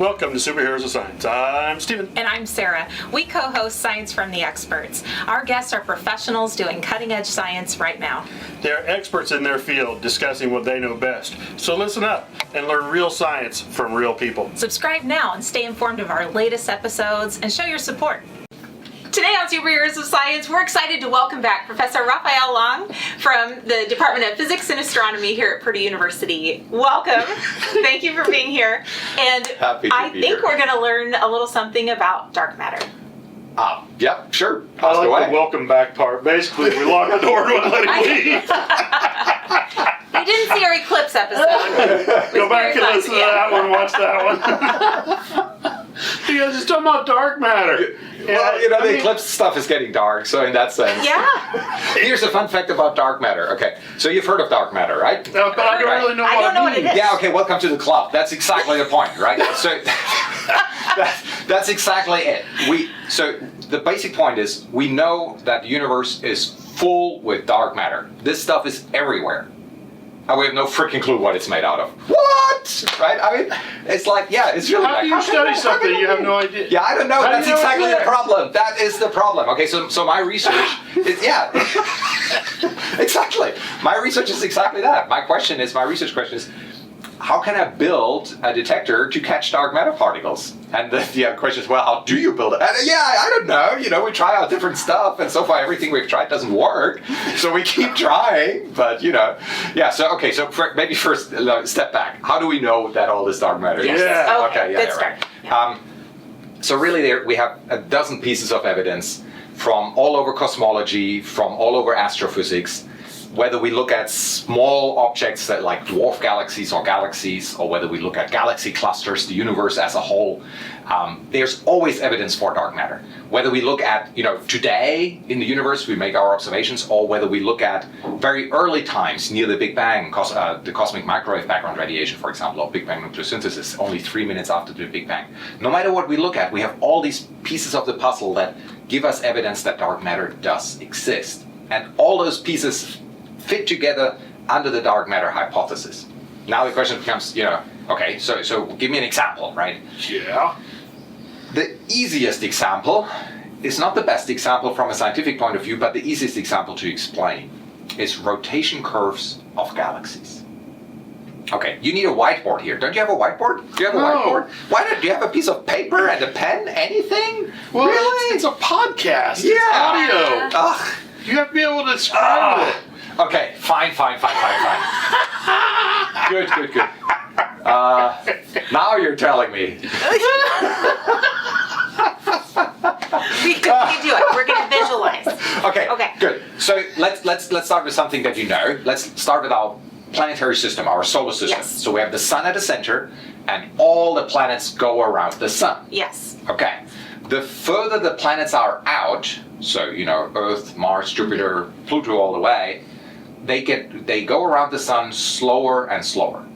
Welcome to Superheroes of Science. I'm Stephen. And I'm Sarah. We co-host Science from the Experts. Our guests are professionals doing cutting-edge science right now. They're experts in their field discussing what they know best. So listen up and learn real science from real people. Subscribe now and stay informed of our latest episodes and show your support. Today on Superheroes of Science, we're excited to welcome back Professor Rafael Lang from the Department of Physics and Astronomy here at Purdue University. Welcome. Thank you for being here. And I think we're going to learn a little something about dark matter. Yep, sure. I like the welcome back part. Basically, we lock the door and let him leave. You didn't see our eclipse episode. Go back and listen to that one, watch that one. You guys just talking about dark matter. Well, the eclipse stuff is getting dark, so in that sense. Yeah. Here's a fun fact about dark matter. Okay, so you've heard of dark matter, right? But I don't really know what it means. Yeah, okay, welcome to the club. That's exactly the point, right? So that's exactly it. So the basic point is we know that the universe is full with dark matter. This stuff is everywhere. And we have no freaking clue what it's made out of. What? Right? I mean, it's like, yeah, it's really How do you study something you have no idea? Yeah, I don't know. That's exactly the problem. That is the problem. Okay, so my research is, exactly. My research is exactly that. My research question is, how can I build a detector to catch dark matter particles? And the question is, well, how do you build it? And I don't know. We try out different stuff, and so far everything we've tried doesn't work. So we keep trying, but So maybe first step back. How do we know that all this dark matter? Yes. Yeah. Okay. Good start. Right. Yeah. So really, we have a dozen pieces of evidence from all over cosmology, from all over astrophysics. Whether we look at small objects that like dwarf galaxies, or whether we look at galaxy clusters, the universe as a whole, there's always evidence for dark matter. Whether we look at, today in the universe, we make our observations, or whether we look at very early times near the Big Bang, the cosmic microwave background radiation, for example, or Big Bang nucleosynthesis, only 3 minutes after the Big Bang. No matter what we look at, we have all these pieces of the puzzle that give us evidence that dark matter does exist. And all those pieces fit together under the dark matter hypothesis. Now the question becomes, okay, so give me an example, right? Yeah. The easiest example is not the best example from a scientific point of view, but the easiest example to explain is rotation curves of galaxies. Okay, you need a whiteboard here. Don't you have a whiteboard? Do you have a whiteboard? Why don't you have a piece of paper and a pen? Anything? Well, really? It's a podcast. Yeah. It's audio. Ugh. You have to be able to describe it. Okay, fine. Good. Now you're telling me. We can do it. We're going to visualize. Okay. Good. So let's start with something that you know. Let's start with our planetary system, our solar system. Yes. So we have the sun at the center, and all the planets go around the sun. Yes. Okay. The further the planets are out, so Earth, Mars, Jupiter, Pluto, all the way, they go around the sun slower and slower.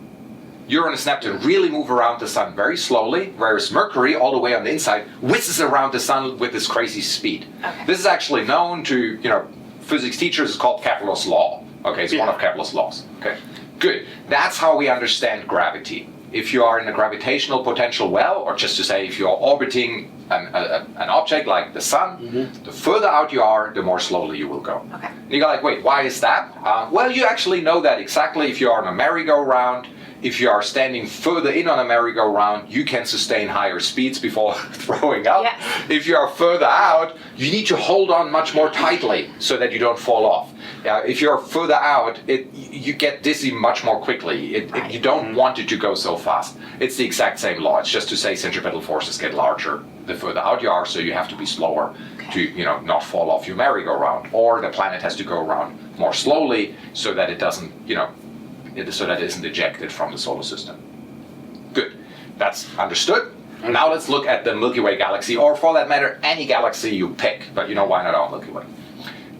Uranus, Neptune really move around the sun very slowly, whereas Mercury, all the way on the inside, whizzes around the sun with this crazy speed. Okay. This is actually known to physics teachers. It's called Kepler's law. Okay, it's one of Kepler's laws. Okay, good. That's how we understand gravity. If you are in a gravitational potential well, or just to say if you are orbiting an object like the sun, the further out you are, the more slowly you will go. Okay. And you go like, wait, why is that? Well, you actually know that exactly if you are on a merry-go-round. If you are standing further in on a merry-go-round, you can sustain higher speeds before throwing up. Yes. If you are further out, you need to hold on much more tightly so that you don't fall off. If you're further out, you get dizzy much more quickly. You don't want it to go so fast. It's the exact same law. It's just to say centripetal forces get larger the further out you are, so you have to be slower to not fall off your merry-go-round. Or the planet has to go around more slowly so that it doesn't, so that it isn't ejected from the solar system. Good. That's understood. Now let's look at the Milky Way galaxy, or for that matter, any galaxy you pick. But why not our Milky Way?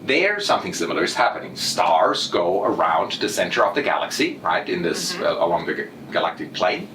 There, something similar is happening. Stars go around the center of the galaxy, right, in this along the galactic plane.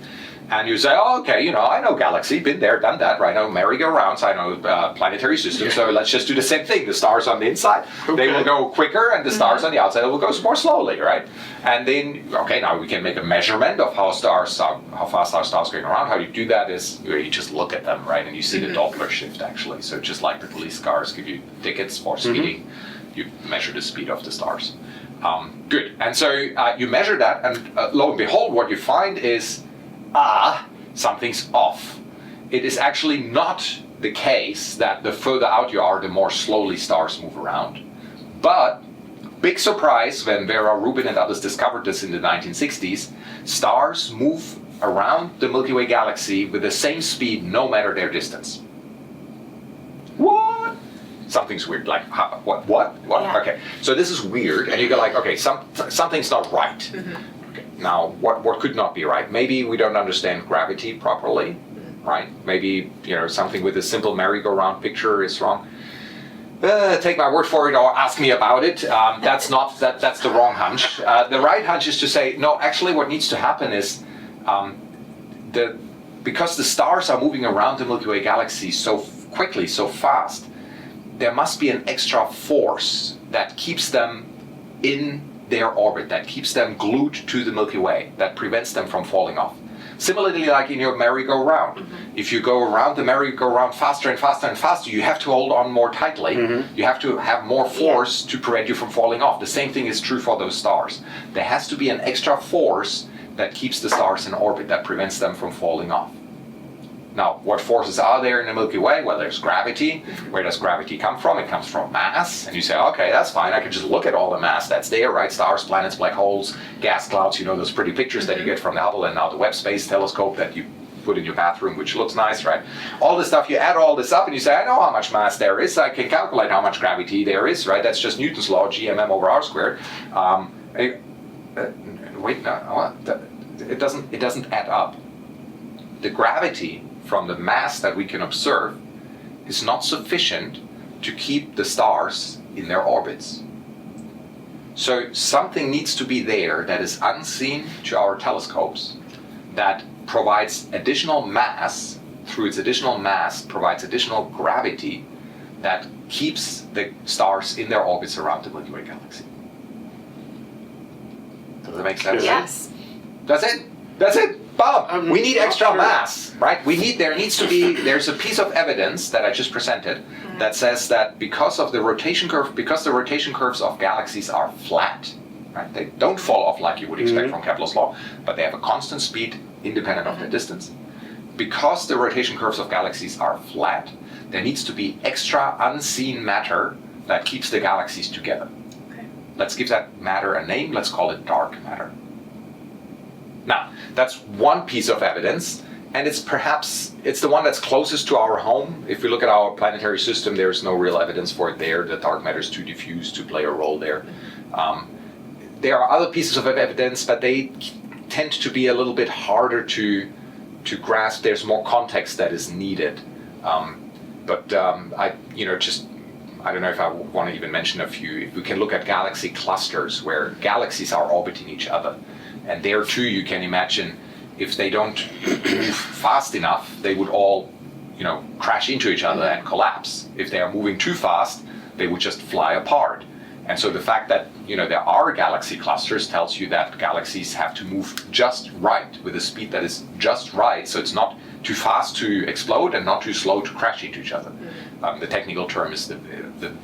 And you say, oh, okay, I know galaxy, been there, done that, right? I know merry-go-rounds, I know planetary systems, so let's just do the same thing. The stars on the inside, they will go quicker, and the stars on the outside will go more slowly, right? And then, okay, now we can make a measurement of how fast our stars are going around. How you do that is you just look at them, right? And you see the Doppler shift, actually. So just like the police cars give you tickets for speeding, you measure the speed of the stars. Good. And so you measure that, and lo and behold, what you find is, something's off. It is actually not the case that the further out you are, the more slowly stars move around. But, big surprise, when Vera Rubin and others discovered this in the 1960s, stars move around the Milky Way galaxy with the same speed no matter their distance. What? Something's weird, like, what? Yeah. Okay, so this is weird, and you go like, okay, something's not right. Okay, now, what could not be right? Maybe we don't understand gravity properly, right? Maybe, something with a simple merry-go-round picture is wrong. Take my word for it or ask me about it. That's the wrong hunch. The right hunch is to say, no, actually what needs to happen is, because the stars are moving around the Milky Way galaxy so quickly, so fast, there must be an extra force that keeps them in their orbit, that keeps them glued to the Milky Way, that prevents them from falling off. Similarly, like in your merry-go-round, if you go around the merry-go-round faster and faster and faster, you have to hold on more tightly. You have to have more force to prevent you from falling off. The same thing is true for those stars. There has to be an extra force that keeps the stars in orbit, that prevents them from falling off. Now, what forces are there in the Milky Way? Well, there's gravity. Where does gravity come from? It comes from mass. And you say, okay, that's fine. I can just look at all the mass that's there, right? Stars, planets, black holes, gas clouds, those pretty pictures that you get from the Hubble and now the Webb Space Telescope that you put in your bathroom, which looks nice, right? All this stuff, you add all this up and you say, I know how much mass there is. I can calculate how much gravity there is, right? That's just Newton's law, GMM over R squared. Wait, no, it doesn't add up. The gravity from the mass that we can observe is not sufficient to keep the stars in their orbits. So something needs to be there that is unseen to our telescopes, that provides additional mass, through its additional mass provides additional gravity that keeps the stars in their orbits around the Milky Way galaxy. Does that make sense? Yes. That's it. Bob, we need extra mass, right? There's a piece of evidence that I just presented that says that because the rotation curves of galaxies are flat, right? They don't fall off like you would expect from Kepler's law, but they have a constant speed independent of their distance. Because the rotation curves of galaxies are flat, there needs to be extra unseen matter that keeps the galaxies together. Okay. Let's give that matter a name. Let's call it dark matter. Now, that's one piece of evidence, and it's the one that's closest to our home. If we look at our planetary system, there's no real evidence for it there. The dark matter is too diffuse to play a role there. There are other pieces of evidence, but they tend to be a little bit harder to grasp. There's more context that is needed. I don't know if I want to even mention a few. If we can look at galaxy clusters where galaxies are orbiting each other. And there too, you can imagine if they don't move fast enough, they would all, crash into each other and collapse. If they are moving too fast, they would just fly apart. And so the fact that, there are galaxy clusters tells you that galaxies have to move just right with a speed that is just right. So it's not too fast to explode and not too slow to crash into each other. The technical term is the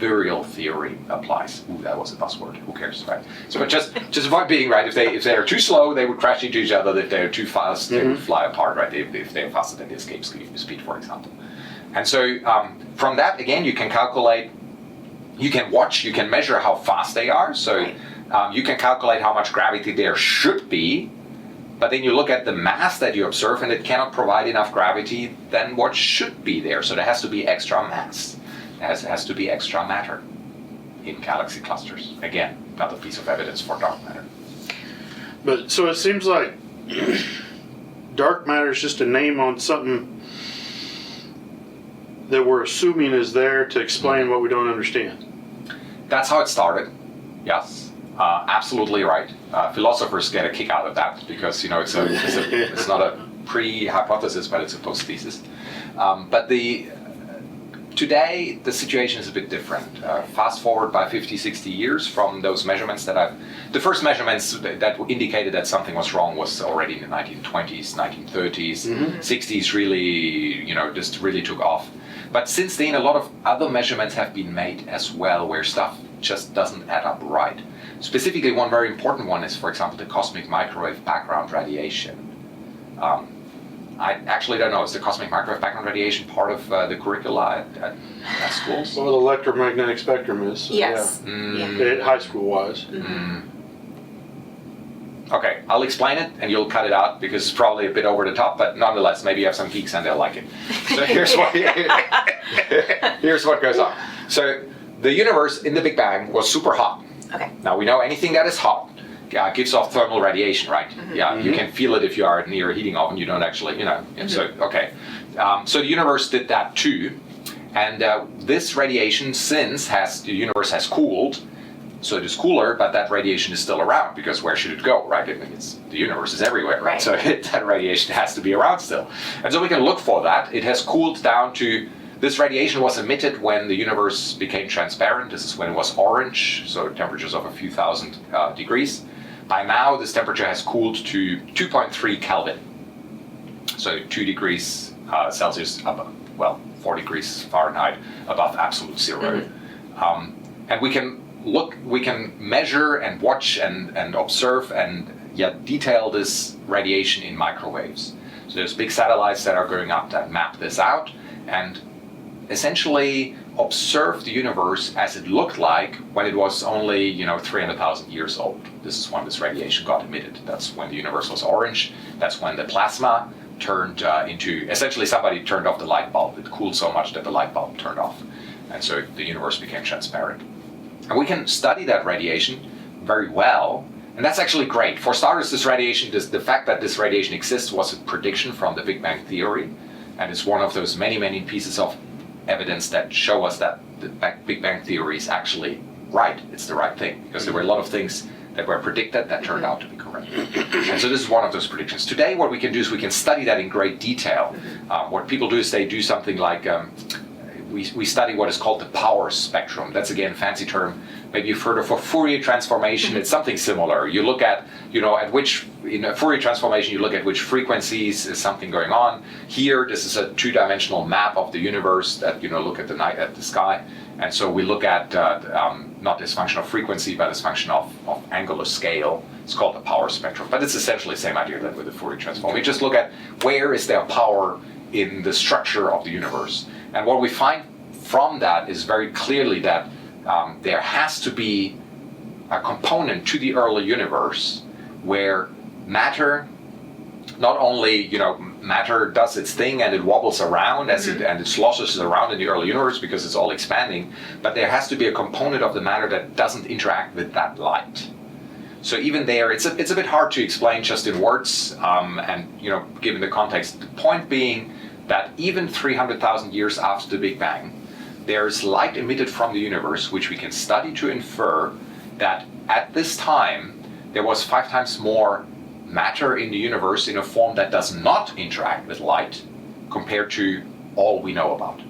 virial theory applies. Ooh, that was a buzzword. Who cares, right? So just avoid being right. If they are too slow, they would crash into each other. If they are too fast, they would fly apart, right? If they are faster than the escape speed, for example. And so from that, again, you can calculate. You can watch. You can measure how fast they are. So you can calculate how much gravity there should be. But then you look at the mass that you observe and it cannot provide enough gravity than what should be there. So there has to be extra mass. There has to be extra matter in galaxy clusters. Again, another piece of evidence for dark matter. But so it seems like dark matter is just a name on something that we're assuming is there to explain what we don't understand. That's how it started. Yes. Absolutely right. Philosophers get a kick out of that because it's not a pre-hypothesis, but it's a post-thesis. But today, the situation is a bit different. Fast forward by 50, 60 years from those measurements the first measurements that indicated that something was wrong was already in the 1920s, 1930s, 60s really, just really took off. But since then, a lot of other measurements have been made as well where stuff just doesn't add up right. Specifically, one very important one is, for example, the cosmic microwave background radiation. I actually don't know, is the cosmic microwave background radiation part of the curricula at schools? Well, the electromagnetic spectrum is. So Yes. Yeah. High school wise. Okay, I'll explain it and you'll cut it out because it's probably a bit over the top, but nonetheless, maybe you have some geeks and they'll like it. So here's what goes on. So the universe in the Big Bang was super hot. Okay. Now we know anything that is hot gives off thermal radiation, right? You can feel it if you are near a heating oven. You don't actually, So okay, so the universe did that too, and this radiation, since the universe has cooled, so it is cooler, but that radiation is still around because where should it go, right? The universe is everywhere, right? So that radiation has to be around still, and so we can look for that. It has cooled down to. This radiation was emitted when the universe became transparent. This is when it was orange, so temperatures of a few thousand degrees. By now, this temperature has cooled to 2.3 Kelvin. So 2 degrees Celsius above, 4 degrees Fahrenheit above absolute zero. And we can measure and watch and observe and yet detail this radiation in microwaves. So there's big satellites that are going up that map this out and essentially observe the universe as it looked like when it was only 300,000 years old. This is when this radiation got emitted. That's when the universe was orange. That's when the plasma turned into, essentially somebody turned off the light bulb. It cooled so much that the light bulb turned off. And so the universe became transparent. And we can study that radiation very well. And that's actually great. For starters, this radiation, the fact that this radiation exists was a prediction from the Big Bang Theory. And it's one of those many, many pieces of evidence that show us that the Big Bang Theory is actually right. It's the right thing. Because there were a lot of things that were predicted that turned out to be correct. And so this is one of those predictions. Today, what we can do is we can study that in great detail. What people do is they do something like, we study what is called the power spectrum. That's again a fancy term. Maybe you've heard of a Fourier transformation. It's something similar. You look at, in a Fourier transformation, you look at which frequencies is something going on. Here, this is a two-dimensional map of the universe that, look at the sky. And so we look at not this function of frequency, but this function of angular scale. It's called the power spectrum. But it's essentially the same idea that with the Fourier transform. We just look at where is there power in the structure of the universe. And what we find from that is very clearly that there has to be a component to the early universe where matter, not only, matter does its thing and it wobbles around and it sloshes around in the early universe because it's all expanding, but there has to be a component of the matter that doesn't interact with that light. So even there, it's a bit hard to explain just in words, and given the context. The point being that even 300,000 years after the Big Bang, there's light emitted from the universe, which we can study to infer that at this time there was 5 times more matter in the universe in a form that does not interact with light compared to all we know about.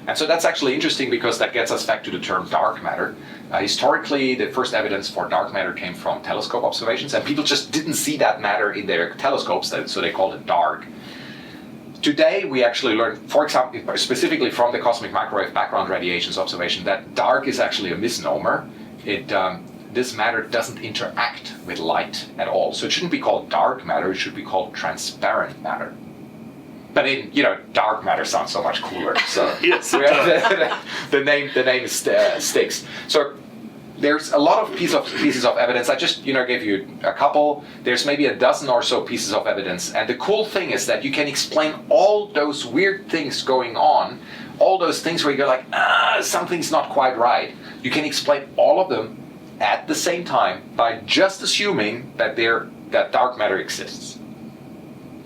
And so that's actually interesting because that gets us back to the term dark matter. Historically, the first evidence for dark matter came from telescope observations, and people just didn't see that matter in their telescopes, so they called it dark. Today, we actually learned, for example, specifically from the cosmic microwave background radiations observation, that dark is actually a misnomer. This matter doesn't interact with light at all. So it shouldn't be called dark matter, it should be called transparent matter. But dark matter sounds so much cooler. So Yes, the name sticks. So there's a lot of pieces of evidence. I just gave you a couple. There's maybe a dozen or so pieces of evidence. And the cool thing is that you can explain all those weird things going on, all those things where you go like, something's not quite right. You can explain all of them at the same time by just assuming that dark matter exists.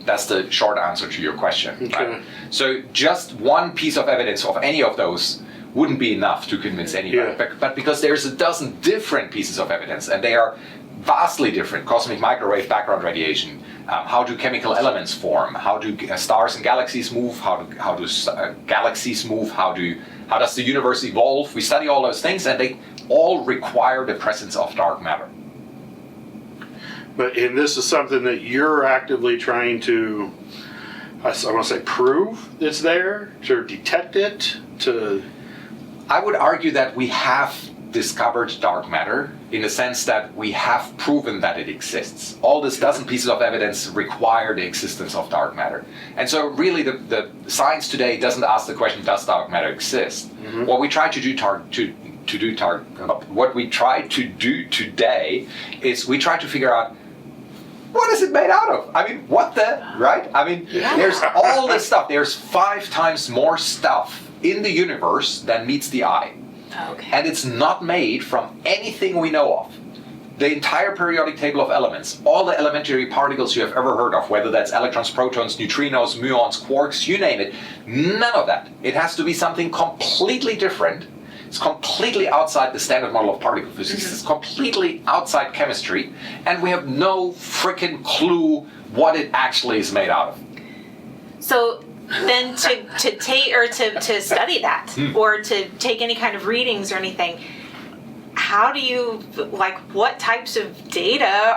That's the short answer to your question. Okay. Right? So just one piece of evidence of any of those wouldn't be enough to convince anybody. Yeah. But because there's a dozen different pieces of evidence, and they are vastly different. Cosmic microwave background radiation, How do chemical elements form? How do stars and galaxies move? How do galaxies move? How does the universe evolve? We study all those things, and they all require the presence of dark matter. And this is something that you're actively trying to, I want to say, prove it's there, to detect it, to... I would argue that we have discovered dark matter in the sense that we have proven that it exists. All these dozen pieces of evidence require the existence of dark matter. And so really the science today doesn't ask the question, does dark matter exist? Mm-hmm. What we try to do today is we try to figure out, what is it made out of? I mean, what the, right? I mean, there's all this stuff. There's 5 times more stuff in the universe than meets the eye. Okay. And it's not made from anything we know of. The entire periodic table of elements, all the elementary particles you have ever heard of, whether that's electrons, protons, neutrinos, muons, quarks, you name it, none of that. It has to be something completely different. It's completely outside the standard model of particle physics. Mm-hmm. It's completely outside chemistry. And we have no freaking clue what it actually is made out of. So then to take or to study that or to take any kind of readings or anything, how do you, like, what types of data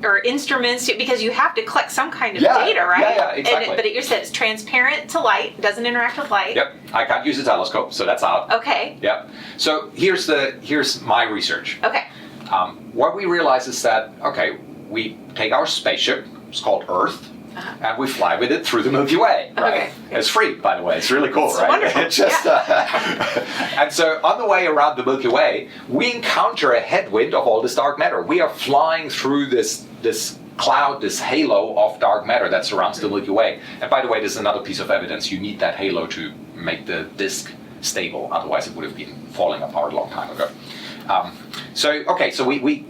or instruments, because you have to collect some kind of data, right? Yeah, exactly. But you said it's transparent to light, doesn't interact with light. Yep, I can't use a telescope, so that's out. Okay. Yep. So here's my research. Okay. What we realize is that, okay, we take our spaceship, it's called Earth, and we fly with it through the Milky Way, right? Okay. It's free, by the way. It's really cool, It's right? wonderful. It's just, and so on the way around the Milky Way, we encounter a headwind of all this dark matter. We are flying through this cloud, this halo of dark matter that surrounds the Milky Way. And by the way, there's another piece of evidence. You need that halo to make the disk stable. Otherwise, it would have been falling apart a long time ago. So we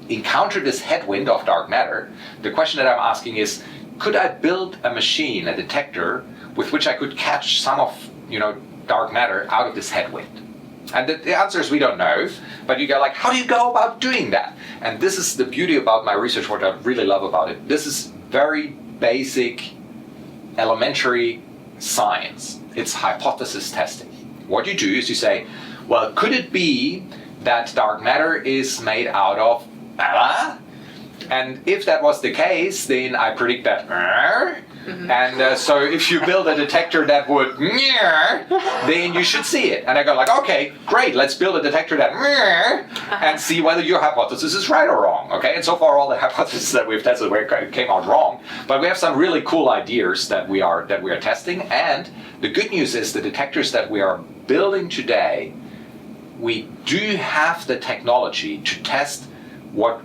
encounter this headwind of dark matter. The question that I'm asking is, could I build a machine, a detector, with which I could catch some of, dark matter out of this headwind? And the answer is we don't know, but you go like, how do you go about doing that? And this is the beauty about my research, what I really love about it. This is very basic, elementary science. It's hypothesis testing. What you do is you say, well, could it be that dark matter is made out of and if that was the case, then I predict that and so if you build a detector that would then you should see it. And I go like, okay, great, let's build a detector that and see whether your hypothesis is right or wrong. Okay, and so far all the hypotheses that we've tested came out wrong, but we have some really cool ideas that we are testing. And the good news is the detectors that we are building today, we do have the technology to test what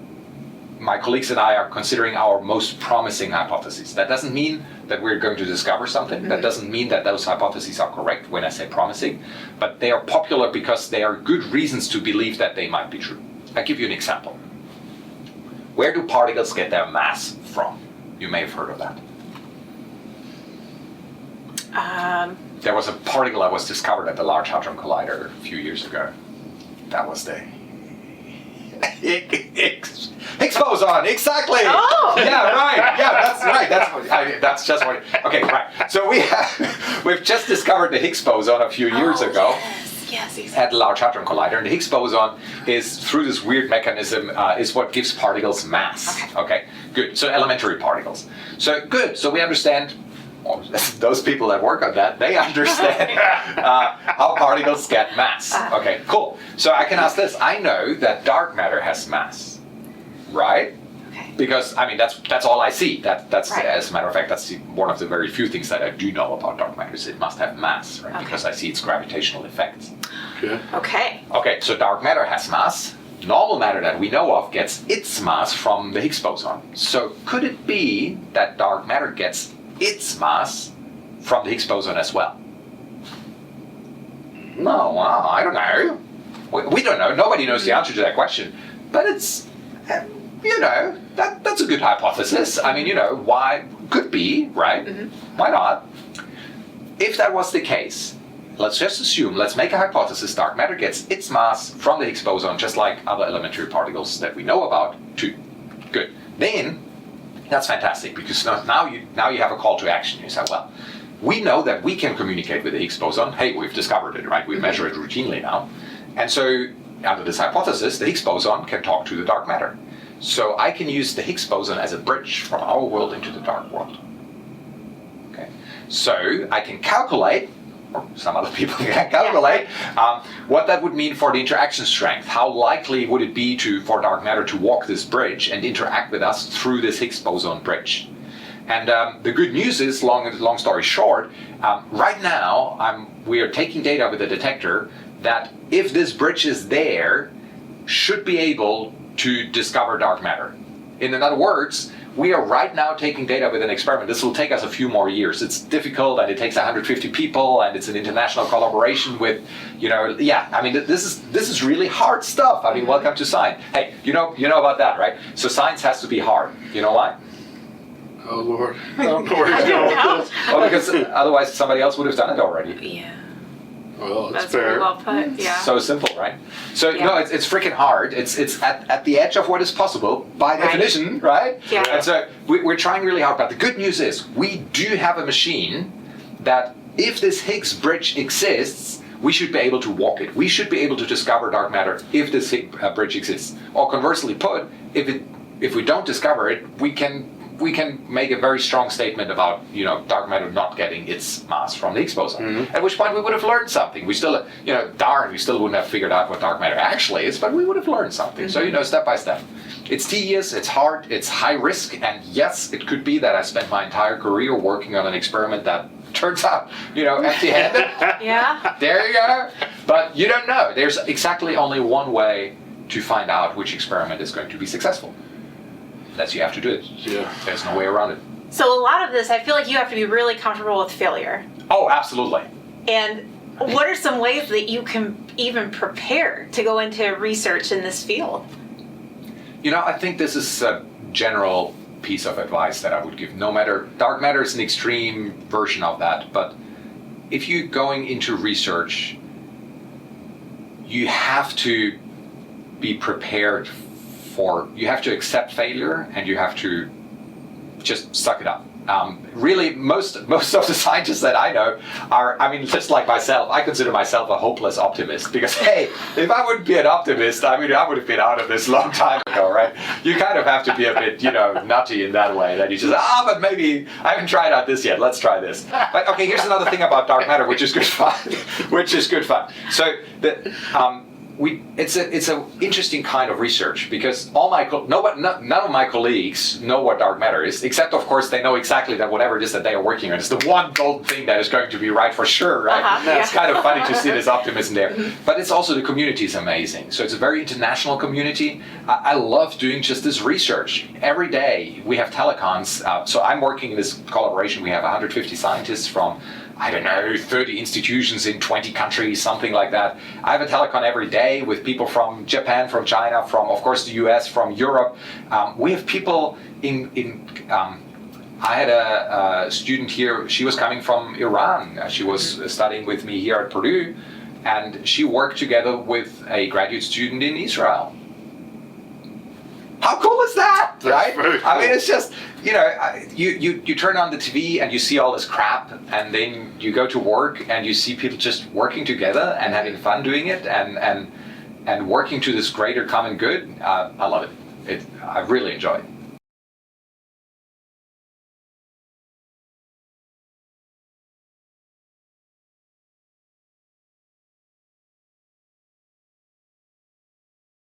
my colleagues and I are considering our most promising hypotheses. That doesn't mean that we're going to discover something. That doesn't mean that those hypotheses are correct when I say promising, but they are popular because they are good reasons to believe that they might be true. I'll give you an example. Where do particles get their mass from? You may have heard of that. There was a particle that was discovered at the Large Hadron Collider a few years ago. That was the Higgs boson, exactly. Oh. Yeah, right. Yeah, that's right. That's just what. Okay, right. So we've just discovered the Higgs boson a few years ago. Yes, exactly. At the Large Hadron Collider, and the Higgs boson is, through this weird mechanism, is what gives particles mass. Okay, good. So elementary particles. So good. So we understand. Those people that work on that, they understand how particles get mass. Okay, cool. So I can ask this. I know that dark matter has mass, right? Okay. Because I mean that's all I see. That's right. As a matter of fact, that's one of the very few things that I do know about dark matter. Is it must have mass, right? Okay. Because I see its gravitational effects. Okay. Okay. So dark matter has mass. Normal matter that we know of gets its mass from the Higgs boson. So could it be that dark matter gets its mass from the Higgs boson as well? No, well, I don't know. We don't know. Nobody knows the answer to that question. But it's, that's a good hypothesis. I mean, why? Could be, right? Mm-hmm. Why not? If that was the case, let's just assume, let's make a hypothesis, dark matter gets its mass from the Higgs boson, just like other elementary particles that we know about, too. Good. Then, That's fantastic, because now you have a call to action. You say, well, we know that we can communicate with the Higgs boson. Hey, we've discovered it, right? We measure it routinely now. And so under this hypothesis, the Higgs boson can talk to the dark matter. So I can use the Higgs boson as a bridge from our world into the dark world. Okay. So I can calculate, or some other people can calculate, what that would mean for the interaction strength. How likely would it be for dark matter to walk this bridge and interact with us through this Higgs boson bridge? And the good news is, long story short, right now we are taking data with a detector that, if this bridge is there, should be able to discover dark matter. In other words, we are right now taking data with an experiment. This will take us a few more years. It's difficult, and it takes 150 people, and it's an international collaboration with, this is really hard stuff. I mean, welcome to science. Hey, you know about that, right? So science has to be hard. You know why? Oh Lord, I don't know where he's going with this. Well, because otherwise somebody else would have done it already. Yeah. Well, That's fair. very well put. Yeah. So simple, right? So Yeah. no, it's freaking hard. It's at the edge of what is possible by definition, right? Yeah. And so we're trying really hard. But the good news is, we do have a machine that, if this Higgs bridge exists, we should be able to walk it. We should be able to discover dark matter if this Higgs bridge exists. Or conversely put, if we don't discover it, we can make a very strong statement about, dark matter not getting its mass from the Higgs boson. Mm-hmm. At which point we would have learned something. We still, we still wouldn't have figured out what dark matter actually is, but we would have learned something. Mm-hmm. So, step by step. It's tedious, it's hard, it's high risk, and yes, it could be that I spent my entire career working on an experiment that turns out, empty-handed. Yeah. There you go. But you don't know. There's exactly only one way to find out which experiment is going to be successful. That's, you have to do it. Yeah. There's no way around it. So a lot of this, I feel like you have to be really comfortable with failure. Oh, absolutely. And what are some ways that you can even prepare to go into research in this field? I think this is a general piece of advice that I would give. No matter, dark matter is an extreme version of that, but if you're going into research, you have to be prepared you have to accept failure, and you have to just suck it up. Really, most of the scientists that I know are, just like myself, I consider myself a hopeless optimist, because, hey, if I wouldn't be an optimist, I would have been out of this long time ago, right? You kind of have to be a bit, nutty in that way, that you just, but maybe I haven't tried out this yet, let's try this. But okay, here's another thing about dark matter, which is good fun. So it's an interesting kind of research, because none of my colleagues know what dark matter is, except, of course, they know exactly that whatever it is that they are working on is the one golden thing that is going to be right for sure, right? Uh-huh, It's kind of funny to see this optimism there. But it's also, the community is amazing. So it's a very international community. I love doing just this research. Every day we have telecons. So I'm working in this collaboration. We have 150 scientists from, 30 institutions in 20 countries, something like that. I have a telecon every day with people from Japan, from China, from, of course, the US, from Europe. We have people I had a student here, she was coming from Iran. She was studying with me here at Purdue, and she worked together with a graduate student in Israel. How cool is that, right? Very cool. It's just, you turn on the TV and you see all this crap, and then you go to work and you see people just working together and having fun doing it, and working to this greater common good. I love it. I really enjoy it.